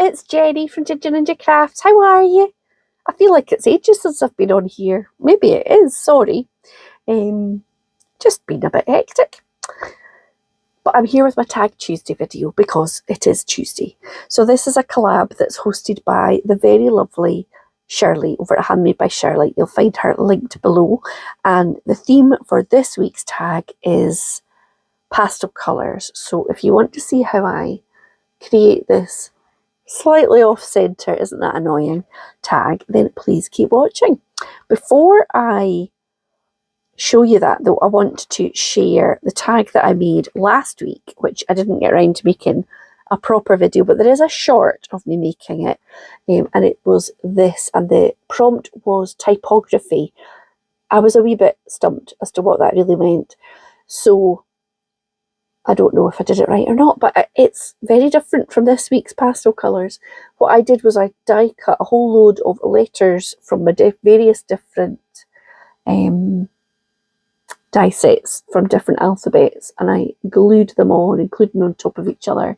it's Jenny from Ginger Ninja Crafts. How are you? I feel like it's ages since I've been on here. Maybe it is, sorry. Just been a bit hectic. But I'm here with my Tag Tuesday video because it is Tuesday. So this is a collab that's hosted by the very lovely Shirley over at Handmade by Shirley. You'll find her linked below. And the theme for this week's tag is pastel colours. So if you want to see how I create this slightly off-centre, isn't that annoying, tag, then please keep watching. Before I show you that though, I want to share the tag that I made last week, which I didn't get around to making a proper video, but there is a short of me making it, and it was this, and the prompt was typography. I was a wee bit stumped as to what that really meant, so I don't know if I did it right or not, but it's very different from this week's pastel colours. What I did was I die cut a whole load of letters from my various different die sets from different alphabets, and I glued them on, including on top of each other.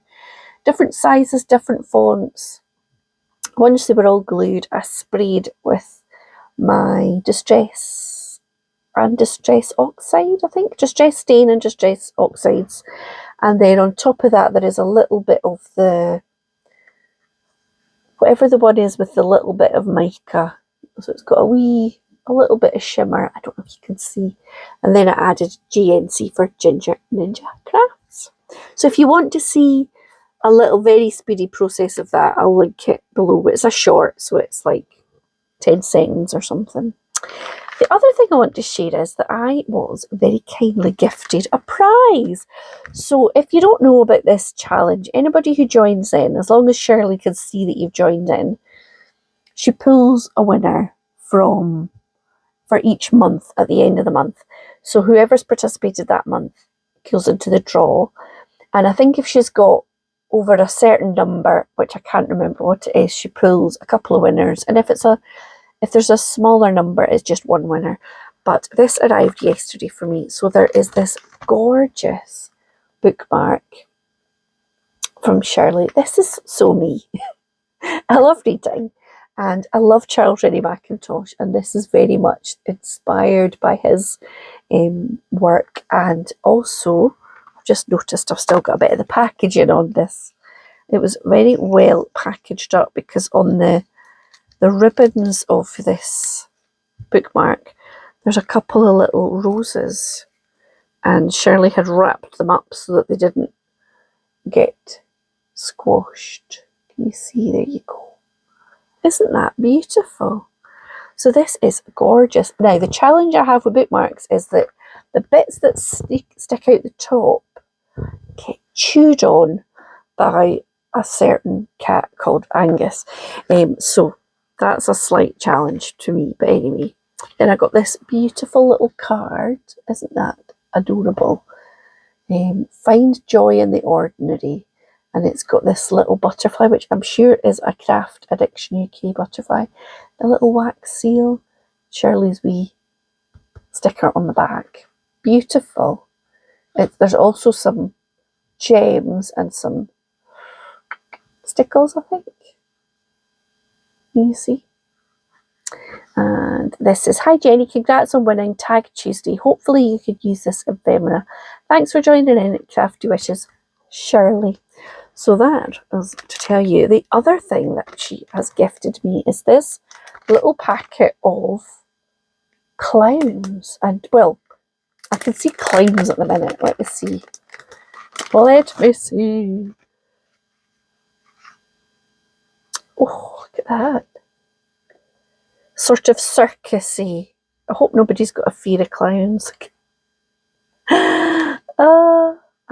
Different sizes, different fonts. Once they were all glued, I sprayed with my Distress and Distress Oxide, I think. Distress Stain and Distress Oxides. And then on top of that, there is a little bit of the, whatever the one is with the little bit of mica. So it's got a little bit of shimmer. I don't know if you can see. And then I added GNC for Ginger Ninja Crafts. So if you want to see a little very speedy process of that, I'll link it below. It's a short, so it's like 10 seconds or something. The other thing I want to share is that I was very kindly gifted a prize. So if you don't know about this challenge, anybody who joins in, as long as Shirley can see that you've joined in, she pulls a winner for each month at the end of the month. So whoever's participated that month goes into the draw. And I think if she's got over a certain number, which I can't remember what it is, she pulls a couple of winners. And if there's a smaller number, it's just one winner. But this arrived yesterday for me. So there is this gorgeous bookmark from Shirley. This is so me. I love reading. And I love Charles Rennie Mackintosh, and this is very much inspired by his work. And also, I've just noticed I've still got a bit of the packaging on this. It was very well packaged up, because on the ribbons of this bookmark, there's a couple of little roses, and Shirley had wrapped them up so that they didn't get squashed. Can you see? There you go. Isn't that beautiful? So this is gorgeous. Now, the challenge I have with bookmarks is that the bits that stick out the top get chewed on by a certain cat called Angus. So that's a slight challenge to me. But anyway, then I got this beautiful little card. Isn't that adorable? Find joy in the ordinary. And it's got this little butterfly, which I'm sure is a Craft Addiction UK butterfly. The little wax seal. Shirley's wee sticker on the back. Beautiful. There's also some gems and some stickles, I think. You see? And this is, hi Jenny, congrats on winning Tag Tuesday. Hopefully you could use this ephemera. Thanks for joining in at Crafty Wishes, Shirley. So that is to tell you. The other thing that she has gifted me is this little packet of clowns. And, well, I can see clowns at the minute. Let me see. Let me see. Oh, look at that. Sort of circusy. I hope nobody's got a fear of clowns. I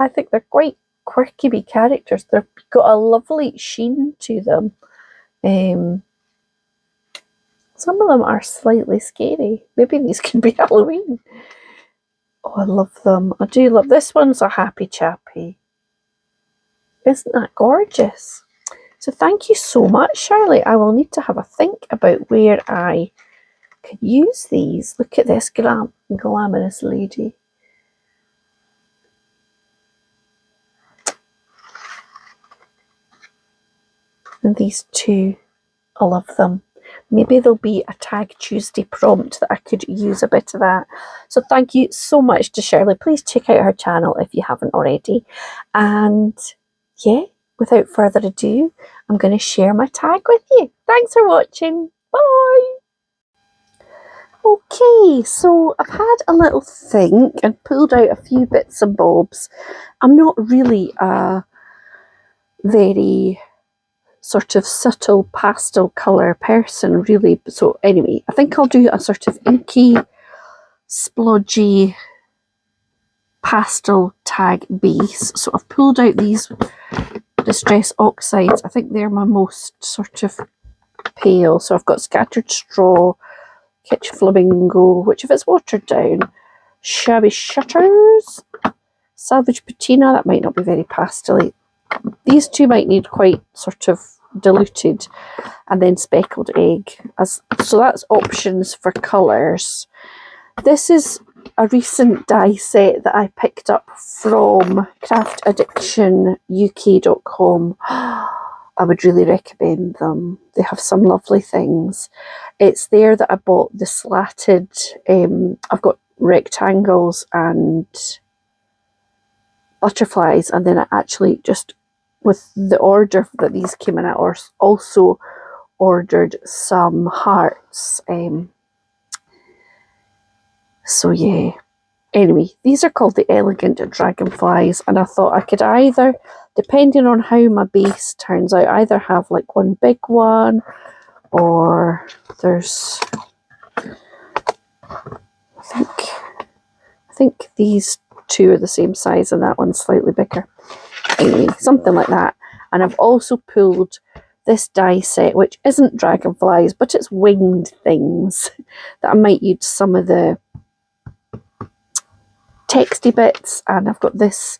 think they're quite quirky wee characters. They've got a lovely sheen to them. Some of them are slightly scary. Maybe these can be Halloween. Oh, I love them. I do love this one's a happy chappy. Isn't that gorgeous? So thank you so much, Shirley. I will need to have a think about where I can use these. Look at this glamorous lady. And these two, I love them. Maybe there'll be a Tag Tuesday prompt that I could use a bit of that. So thank you so much to Shirley. Please check out her channel if you haven't already. And yeah, without further ado, I'm going to share my tag with you. Thanks for watching. Bye. Okay, so I've had a little think and pulled out a few bits and bobs. I'm not really a very sort of subtle pastel colour person, really. So anyway, I think I'll do a sort of inky, splodgy pastel tag base. So I've pulled out these Distress Oxides. I think they're my most sort of pale. So I've got Scattered Straw, Kitsch Flamingo, which if it's watered down, Shabby Shutters, Salvage Patina, that might not be very pastel-y. These two might need quite sort of diluted, and then Speckled Egg. So that's options for colours. This is a recent die set that I picked up from craftaddictionuk.com. I would really recommend them. They have some lovely things. It's there that I bought the slatted, I've got rectangles and butterflies, and then I actually just, with the order that these came in, I also ordered some hearts. So yeah, anyway, these are called the Elegant Dragonflies, and I thought I could either, depending on how my base turns out, either have like one big one, or there's, I think these two are the same size and that one's slightly bigger. Anyway, something like that. And I've also pulled this die set, which isn't dragonflies, but it's winged things that I might use some of the texty bits. And I've got this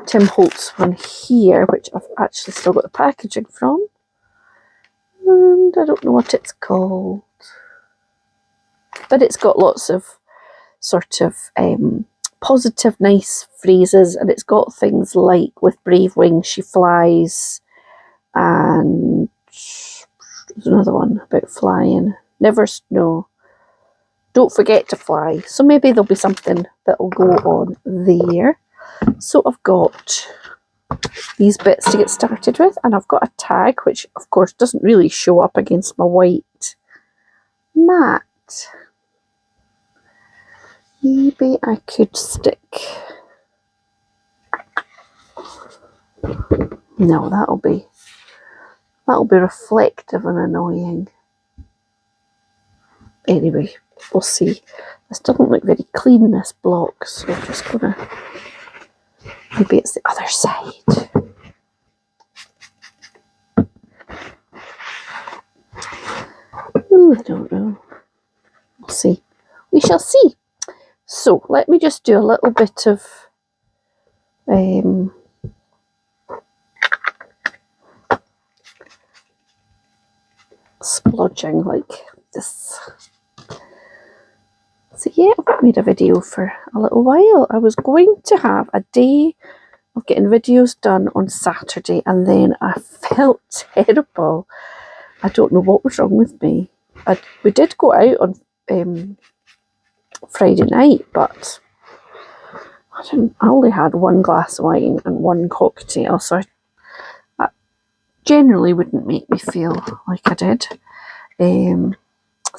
Tim Holtz one here, which I've actually still got the packaging from. And I don't know what it's called, but it's got lots of sort of positive, nice phrases, and it's got things like, with brave wings she flies, and there's another one about flying. Don't forget to fly. So maybe there'll be something that'll go on there. So I've got these bits to get started with, and I've got a tag, which of course doesn't really show up against my white mat. Maybe I could stick, no, that'll be reflective and annoying. Anyway, we'll see. This doesn't look very clean, this block, so I'm just gonna, maybe it's the other side. Ooh, I don't know. We'll see. We shall see. So let me just do a little bit of splodging like this. So yeah, I've made a video for a little while. I was going to have a day of getting videos done on Saturday, and then I felt terrible. I don't know what was wrong with me. We did go out on Friday night, but I only had one glass of wine and one cocktail, so that generally wouldn't make me feel like I did. So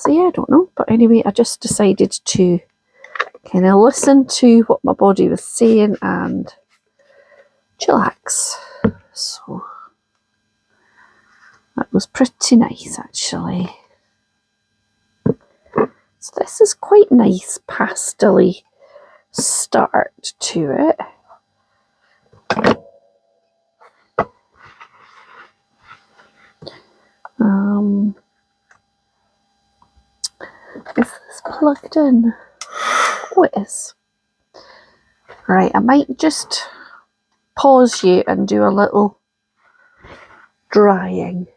yeah, I don't know. But anyway, I just decided to kind of listen to what my body was saying and chillax. So that was pretty nice, actually. So this is quite nice pastel-y start to it. Is this plugged in? Oh, it is. Right, I might just pause you and do a little drying.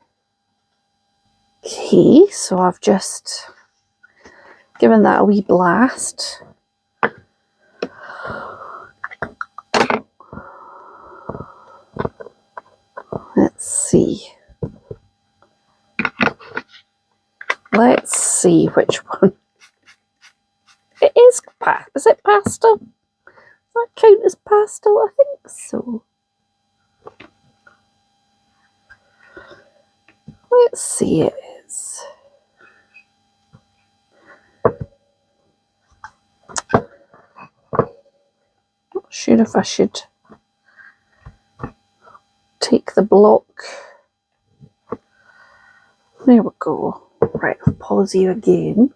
Okay, so I've just given that a wee blast. Let's see. let's see which one. It is it pastel? Does that count as pastel? I think so. Let's see, it is. Not sure if I should take the block. There we go. Right, I'll pause you again.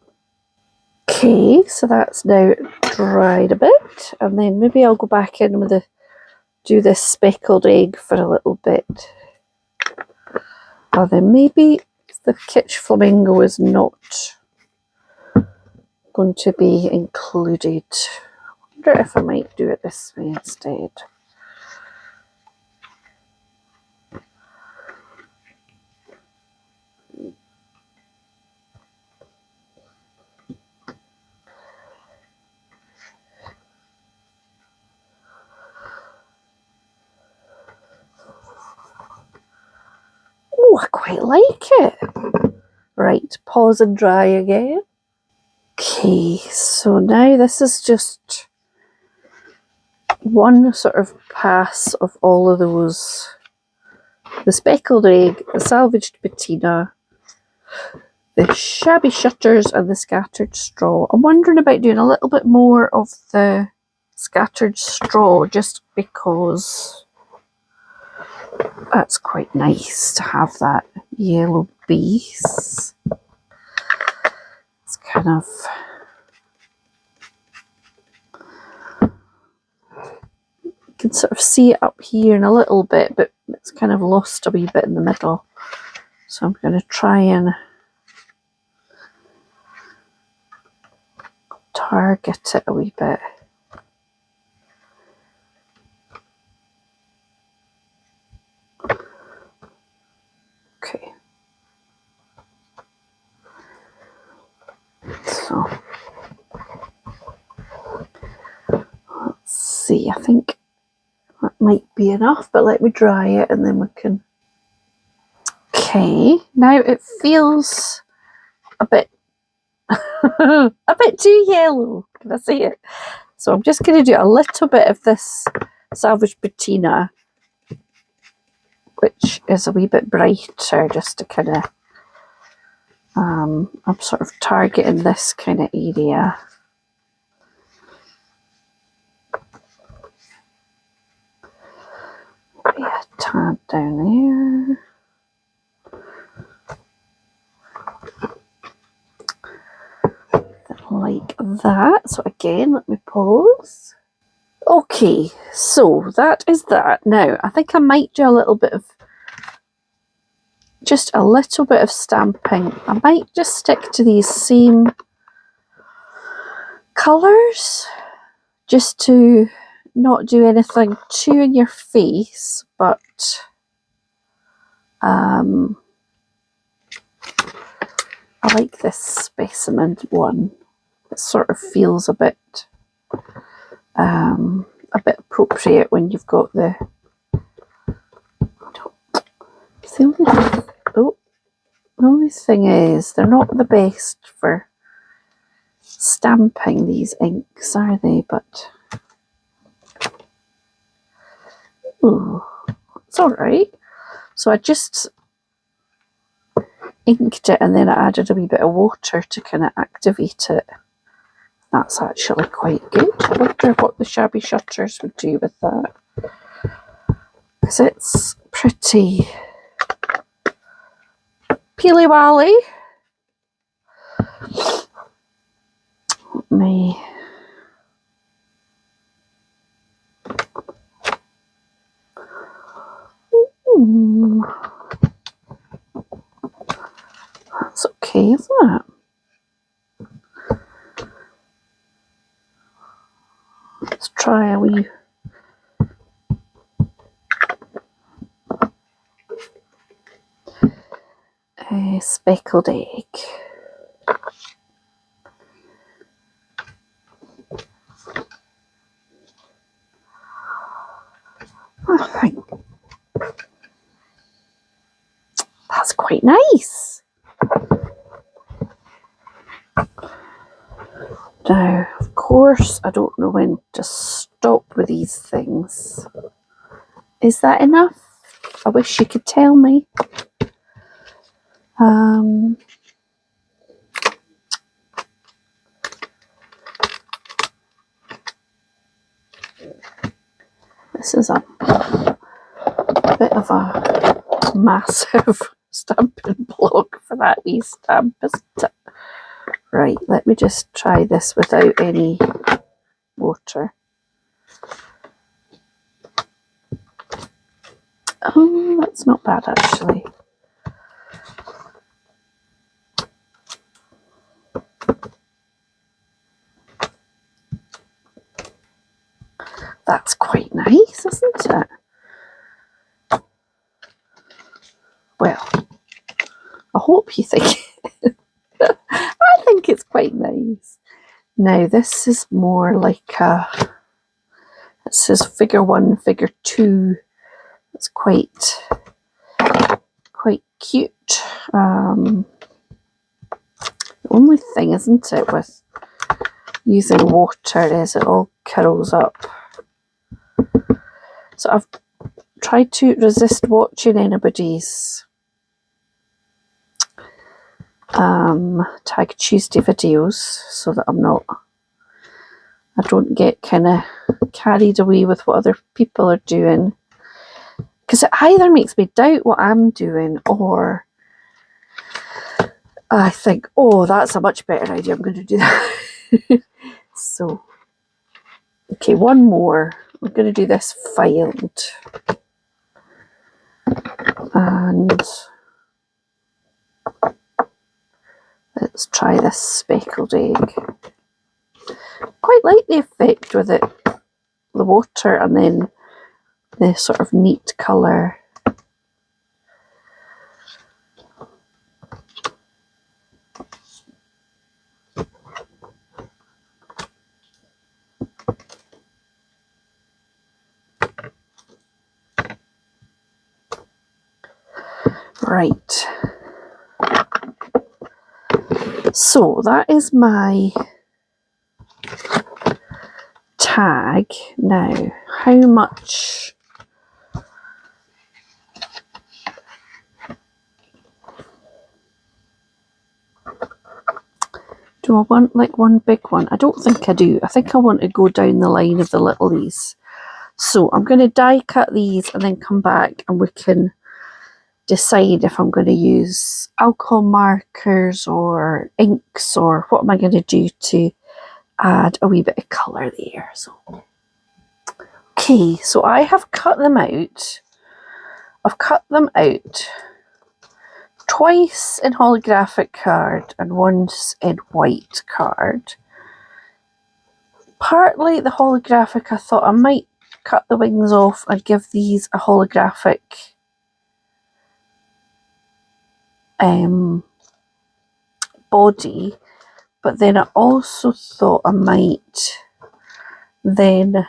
Okay, so that's now dried a bit, and then maybe I'll go back in with do this speckled egg for a little bit. Or then maybe the kitsch flamingo is not going to be included. I wonder if I might do it this way instead. Oh, I quite like it. Right, pause and dry again. Okay, so now this is just one sort of pass of all of those. The speckled egg, the salvaged patina, the shabby shutters and the scattered straw. I'm wondering about doing a little bit more of the scattered straw just because that's quite nice to have that yellow base. It's kind of... You can sort of see it up here in a little bit, but it's kind of lost a wee bit in the middle. So I'm going to try and target it a wee bit. Okay. So let's see, I think that might be enough, but let me dry it and then we can... Okay, now it feels a bit a bit too yellow. Can I see it? So I'm just going to do a little bit of this salvage patina, which is a wee bit brighter, just to kind of I'm sort of targeting this kind of area. Maybe a tad down there. Like that. So again, let me pause. Okay, so that is that. Now, I think I might do a little bit of, just a little bit of stamping. I might just stick to these same colours, just to not do anything too in your face, but I like this specimen one. It sort of feels a bit appropriate when you've got the... The only thing is, they're not the best for stamping these inks, are they? But ooh, it's alright. So I just inked it and then I added a wee bit of water to kind of activate it. That's actually quite good. I wonder what the shabby shutters would do with that, because it's pretty peely-wally. Let me... That's okay, isn't it? Let's try a wee... speckled egg. I think that's quite nice. course, I don't know when to stop with these things. Is that enough? I wish you could tell me. This is a bit of a massive stamping block for that wee stamp, isn't it? Right, let me just try this without any water. Oh, that's not bad actually. That's quite nice, isn't it? Well, I hope you think I think it's quite nice. Now this is more like it says figure 1, figure 2. It's quite cute. The only thing, isn't it, with using water is it all curls up. So I've tried to resist watching anybody's Tag Tuesday videos so that I don't get kind of carried away with what other people are doing, because it either makes me doubt what I'm doing or I think, oh, that's a much better idea, I'm going to do that. So, okay, one more. We're going to do this filed. And let's try this speckled egg. Quite like the effect with it, the water and then the sort of neat colour. Right. So that is my tag. Now, how much do I want? Like one big one? I don't think I do. I think I want to go down the line of the littlies. So I'm going to die cut these and then come back and we can decide if I'm going to use alcohol markers or inks or what am I going to do to add a wee bit of colour there. So, okay, so I have cut them out. I've cut them out twice in holographic card and once in white card. Partly the holographic, I thought I might cut the wings off and give these a holographic body, but then I also thought I might then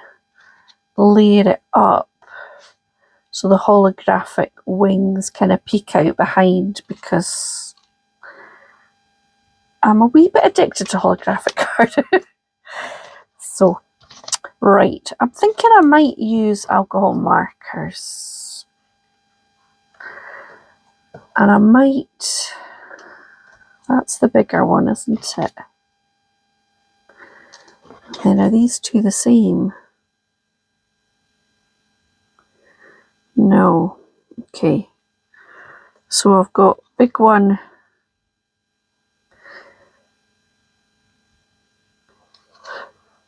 layer it up so the holographic wings kind of peek out behind, because I'm a wee bit addicted to holographic card. So, right, I'm thinking I might use alcohol markers. And I might, that's the bigger one, isn't it? And are these two the same? No. Okay. So I've got big one,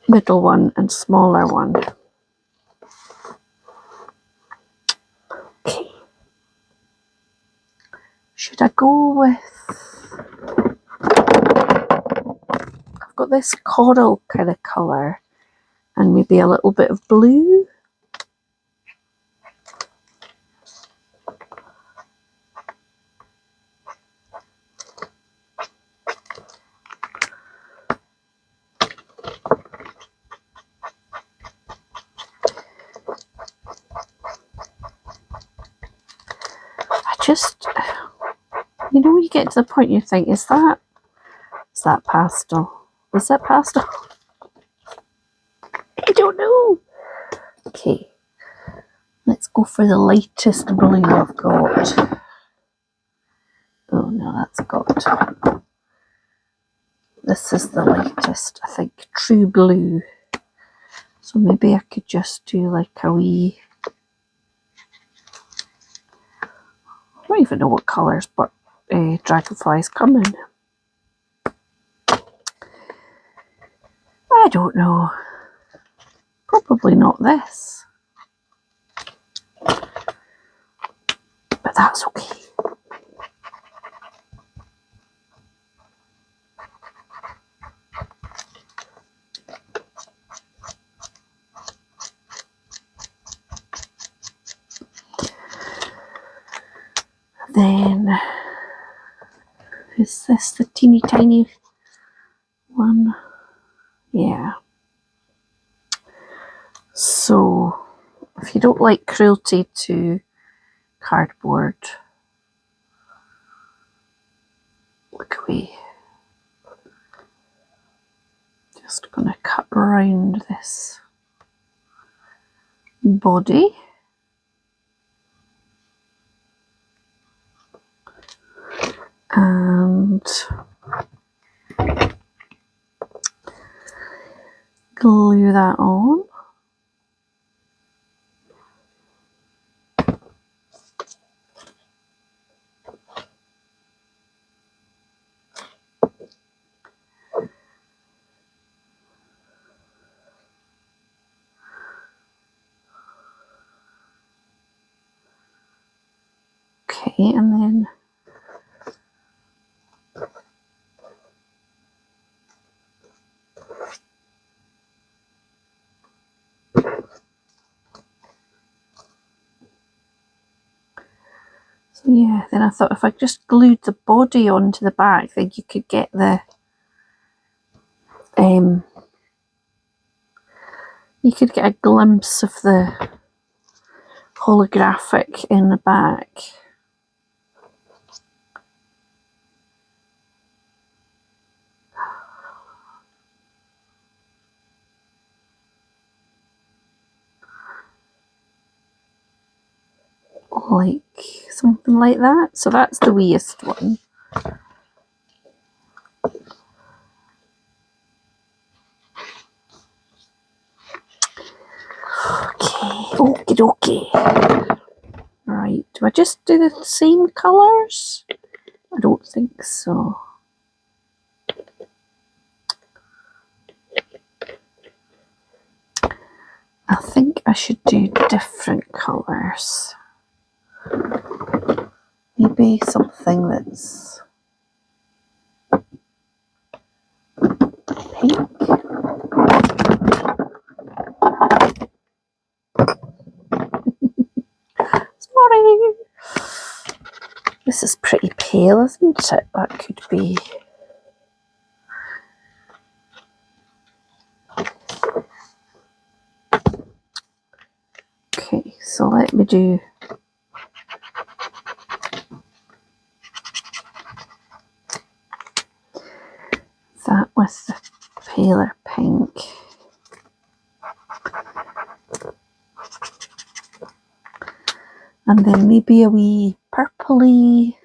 middle one, and smaller one. Okay. Should I go with, I've got this coral kind of colour and maybe a little bit of blue. Just, you know, when you get to the point you think, is that pastel? Is that pastel? I don't know. Okay, let's go for the lightest blue I've got. Oh no, that's got... This is the lightest, I think, true blue. So maybe I could just do like a wee... I don't even know what colours, but dragonflies come in. I don't know. Probably not this. But that's okay. Then, is this the teeny tiny one? Yeah. So, if you don't like cruelty to cardboard, look away. Just gonna cut around this body. And glue that on. Okay, and then so yeah, then I thought if I just glued the body onto the back, then you could get the you could get a glimpse of the holographic in the back. Like something like that. So that's the weeest one. Okay, okie dokie. Right, do I just do the same colours? I don't think so. I think I should do different colours. Maybe something that's pink. Sorry. This is pretty pale, isn't it? That could be... Okay, so let me do... that with the paler pink. And then maybe a wee purpley...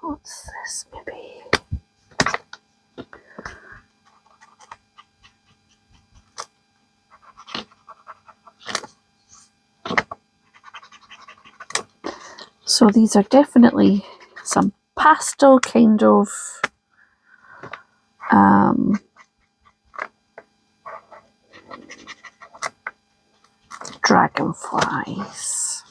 what's this maybe? So these are definitely some pastel kind of dragonflies.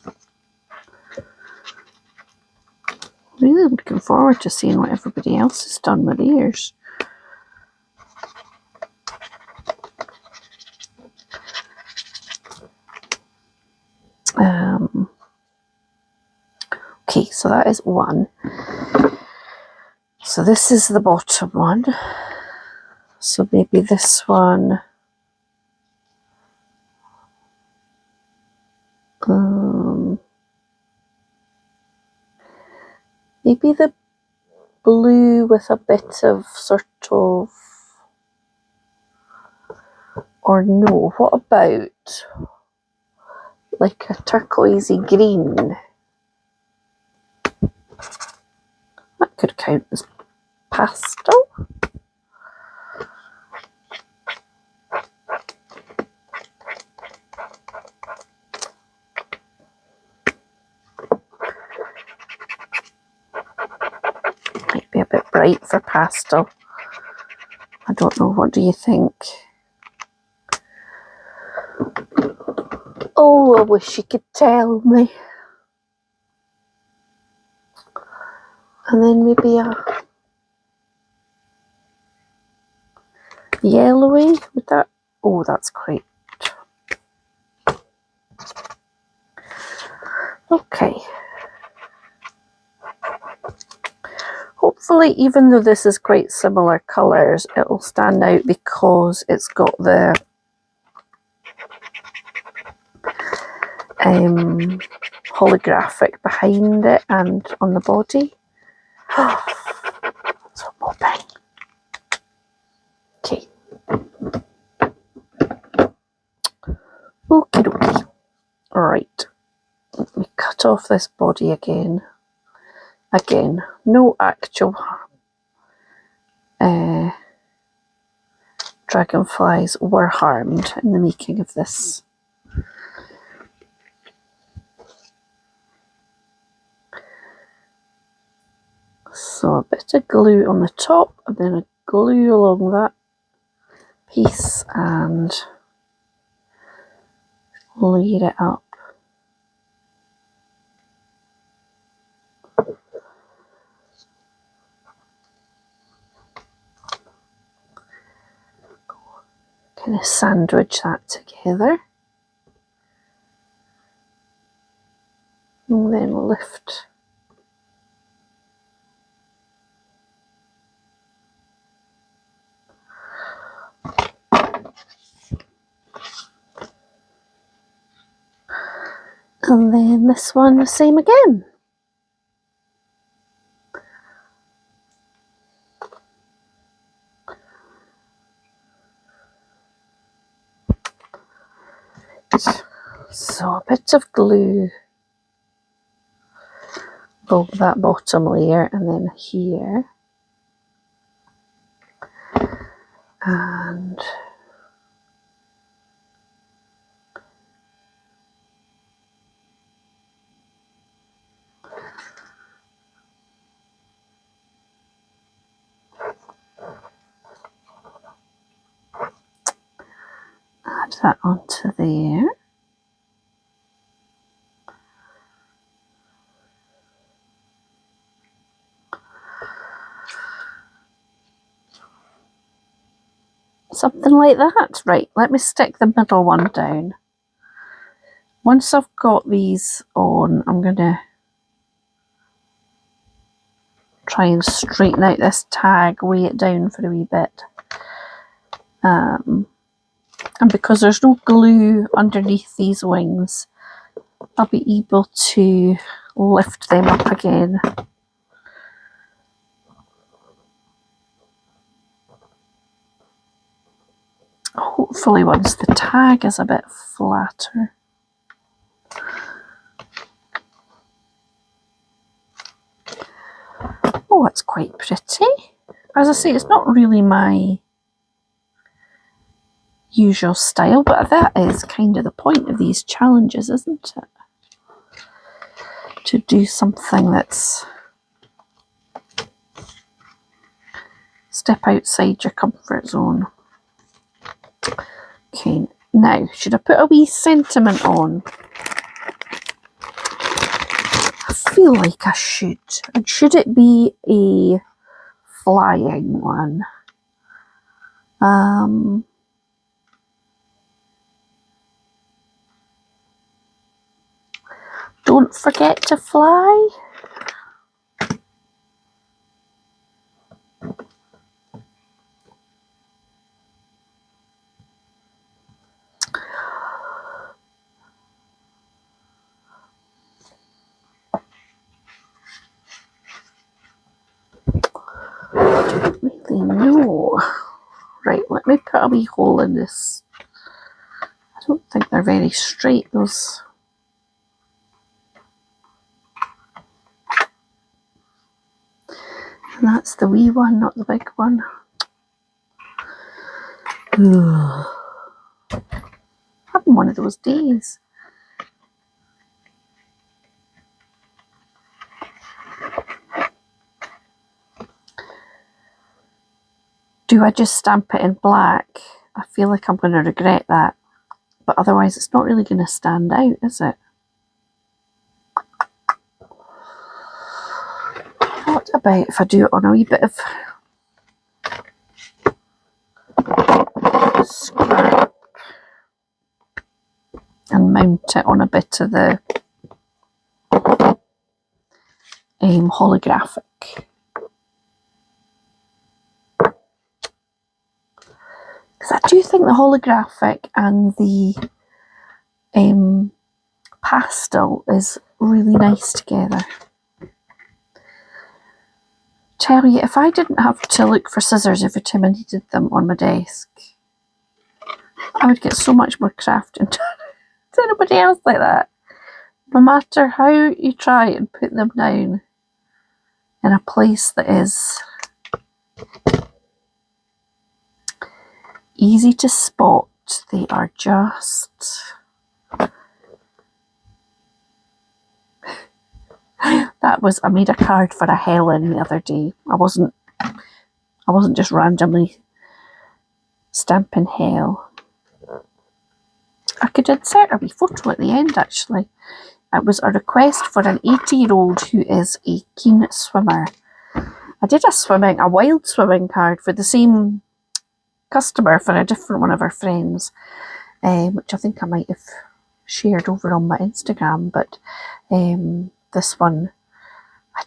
Really looking forward to seeing what everybody else has done with theirs. Okay, so that is one. So this is the bottom one. So maybe this one. Maybe the blue with a bit of sort of Or no, what about like a turquoisey green? That could count as pastel. Might be a bit bright for pastel. I don't know, what do you think? Oh, I wish you could tell me. And then maybe a yellowy, would that? Oh, that's great. Okay. Hopefully, even though this is quite similar colours, it'll stand out because it's got the holographic behind it and on the body. So popping. Okay. Okie dokie. Alright. Let me cut off this body again. Again, no actual dragonflies were harmed in the making of this. So a bit of glue on the top and then a glue along that piece and layer it up. Kind of sandwich that together. And then lift. And then this one the same again. So a bit of glue along that bottom layer and then here. And add that onto there. Something like that. Right, let me stick the middle one down. Once I've got these on, I'm going to try and straighten out this tag, weigh it down for a wee bit. And because there's no glue underneath these wings, I'll be able to lift them up again. Hopefully once the tag is a bit flatter. Oh, it's quite pretty. As I say, it's not really my usual style, but that is kind of the point of these challenges, isn't it? To do something that's step outside your comfort zone. Okay, now, should I put a wee sentiment on? I feel like I should. And should it be a flying one? Don't forget to fly. I don't really know. Right, let me put a wee hole in this think they're very straight, those. And that's the wee one, not the big one. Having one of those days. Do I just stamp it in black? I feel like I'm going to regret that. But otherwise it's not really going to stand out, is it? What about if I do it on a wee bit of scrap and mount it on a bit of the holographic? Because I do think the holographic and the pastel is really nice together. Tell you, if I didn't have to look for scissors every time I needed them on my desk, I would get so much more crafting done to anybody else like that. No matter how you try and put them down in a place that is easy to spot, they are just... That was, I made a card for a Helen the other day. I wasn't just randomly stamping hell. I could insert a wee photo at the end actually. It was a request for an 80-year-old who is a keen swimmer. I did a wild swimming card for the same customer for a different one of our friends, which I think I might have shared over on my Instagram, but this one I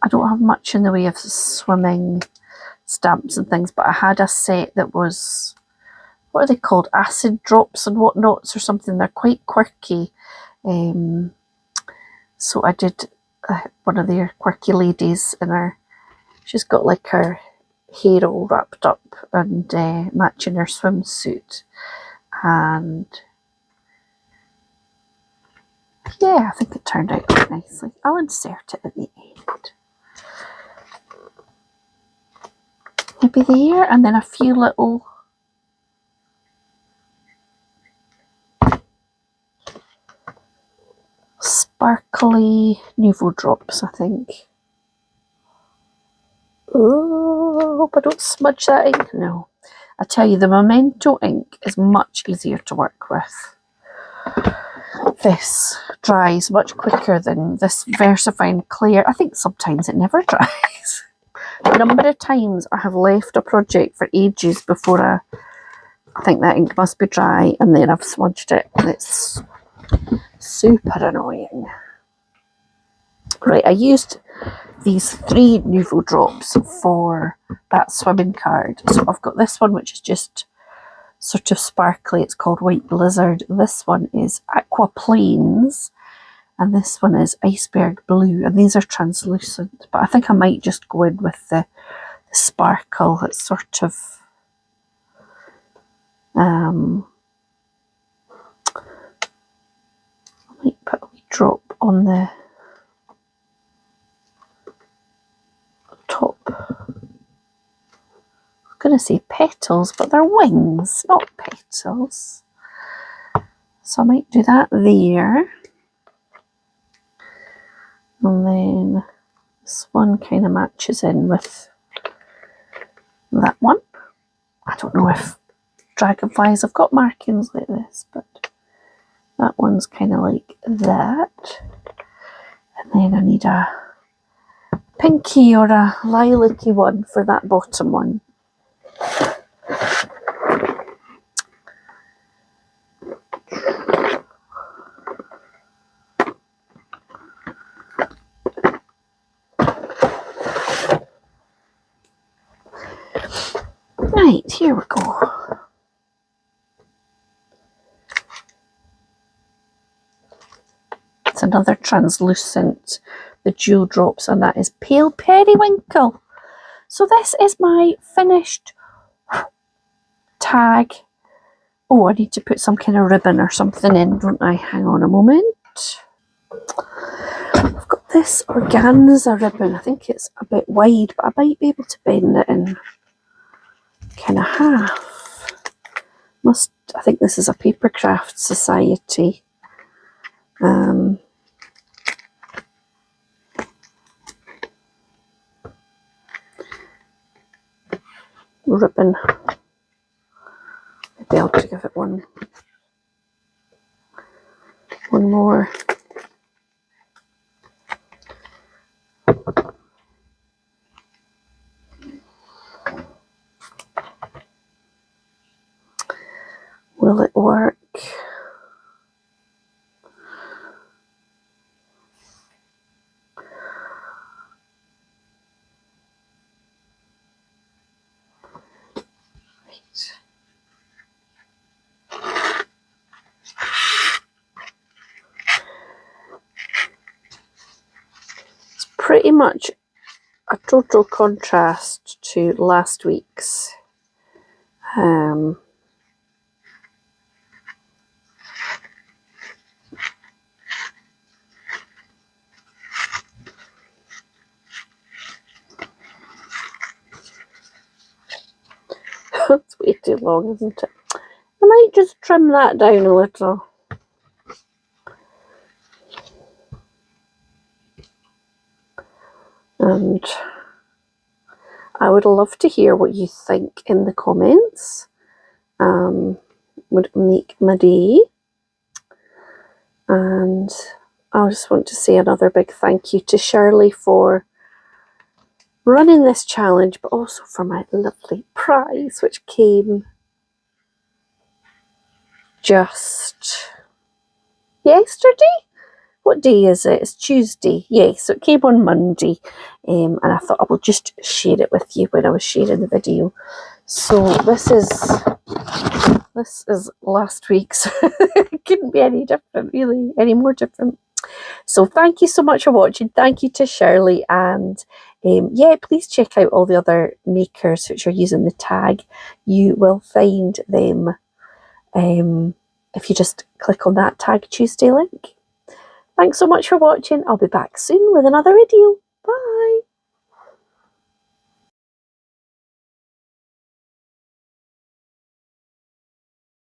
don't have much in the way of swimming stamps and things, but I had a set that was, what are they called, acid drops and whatnots or something. They're quite quirky, so I did one of their quirky ladies in her, she's got like her hair all wrapped up and matching her swimsuit, and yeah, I think it turned out quite nicely. I'll insert it at the end. Maybe there, and then a few little sparkly Nouveau drops, I think. Oh, I hope I don't smudge that ink. No. I tell you, the Memento ink is much easier to work with. This dries much quicker than this VersaFine Clear. I think sometimes it never dries. The number of times I have left a project for ages before I think that ink must be dry, and then I've smudged it, and it's super annoying. Right, I used these 3 Nouveau drops for that swimming card. So I've got this one which is just sort of sparkly, it's called White Blizzard. This one is Aqua Plains, and this one is Iceberg Blue, and these are translucent, but I think I might just go in with the sparkle. It's sort of I might put a wee drop on the top. I'm going to say petals, but they're wings, not petals. So I might do that there. And then this one kind of matches in with that one. I don't know if dragonflies have got markings like this, but that one's kind of like that. And then I need a pinky or a lilac-y one for that bottom one. Right, here we go. It's another translucent, the Jewel Drops, and that is Pale Periwinkle. So this is my finished tag. Oh, I need to put some kind of ribbon or something in, don't I? Hang on a moment. I've got this organza ribbon. I think it's a bit wide, but I might be able to bend it in kind of half. I think this is a paper craft society. Ribbon. Maybe I'll give it one more. Will it work? It's pretty much a total contrast to last week's. It's way too long, isn't it? I might just trim that down a little. And I would love to hear what you think in the comments. Would make my day. And I just want to say another big thank you to Shirley for running this challenge, but also for my lovely prize, which came just yesterday. What day is it? It's Tuesday. Yes, so it came on Monday, and I thought I will just share it with you when I was sharing the video. So this is last week's. It couldn't be any different, really, any more different. So thank you so much for watching. Thank you to Shirley, and yeah, please check out all the other makers which are using the tag. You will find them if you just click on that Tag Tuesday link. Thanks so much for watching. I'll be back soon with another video. Bye.